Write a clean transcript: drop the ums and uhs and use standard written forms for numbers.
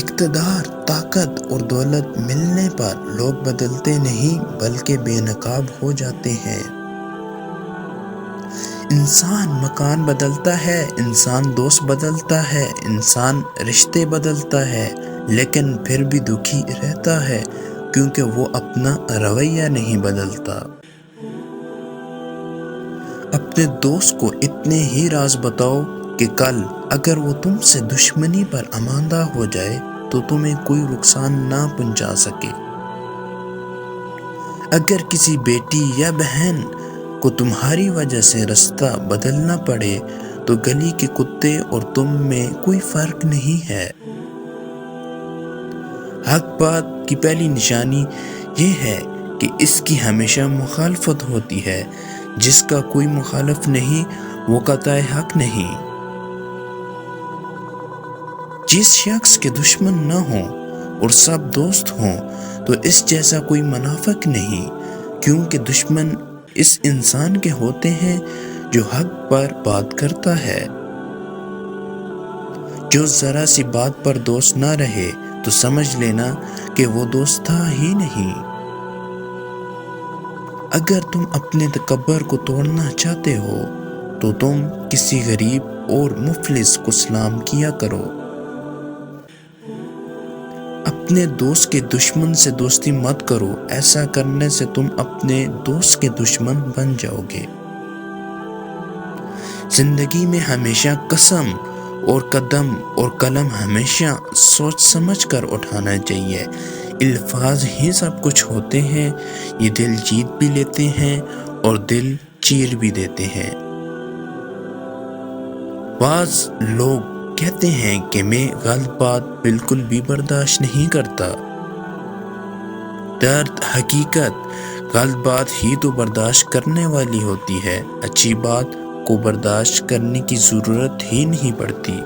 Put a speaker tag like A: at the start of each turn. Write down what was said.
A: اقتدار، طاقت اور دولت ملنے پر لوگ بدلتے نہیں بلکہ بے نقاب ہو جاتے ہیں۔ انسان مکان بدلتا ہے، انسان دوست بدلتا ہے، انسان رشتے بدلتا ہے، لیکن پھر بھی دکھی رہتا ہے کیونکہ وہ اپنا رویہ نہیں بدلتا۔ اپنے دوست کو اتنے ہی راز بتاؤ کہ کل اگر وہ تم سے دشمنی پر آمادہ ہو جائے تو تمہیں کوئی نقصان نہ پہنچا سکے۔ اگر کسی بیٹی یا بہن کو تمہاری وجہ سے راستہ بدلنا پڑے تو گلی کے کتے اور تم میں کوئی فرق نہیں ہے۔ حق بات کی پہلی نشانی یہ ہے کہ اس کی ہمیشہ مخالفت ہوتی ہے۔ جس کا کوئی مخالف نہیں وہ قاطع حق نہیں۔ جس شخص کے دشمن نہ ہوں اور سب دوست ہوں تو اس جیسا کوئی منافق نہیں، کیونکہ دشمن اس انسان کے ہوتے ہیں جو حق پر بات کرتا ہے۔ جو ذرا سی بات پر دوست نہ رہے تو سمجھ لینا کہ وہ دوست تھا ہی نہیں۔ اگر تم اپنے تکبر کو توڑنا چاہتے ہو تو تم کسی غریب اور مفلس کو سلام کیا کرو۔ اپنے دوست کے دشمن سے دوستی مت کرو، ایسا کرنے سے تم اپنے دوست کے دشمن بن جاؤ گے۔ زندگی میں ہمیشہ قسم اور قدم اور قلم ہمیشہ سوچ سمجھ کر اٹھانا چاہیے۔ الفاظ ہی سب کچھ ہوتے ہیں، یہ دل جیت بھی لیتے ہیں اور دل چیر بھی دیتے ہیں۔ بعض لوگ کہتے ہیں کہ میں غلط بات بالکل بھی برداشت نہیں کرتا۔ درد حقیقت غلط بات ہی تو برداشت کرنے والی ہوتی ہے، اچھی بات کو برداشت کرنے کی ضرورت ہی نہیں پڑتی۔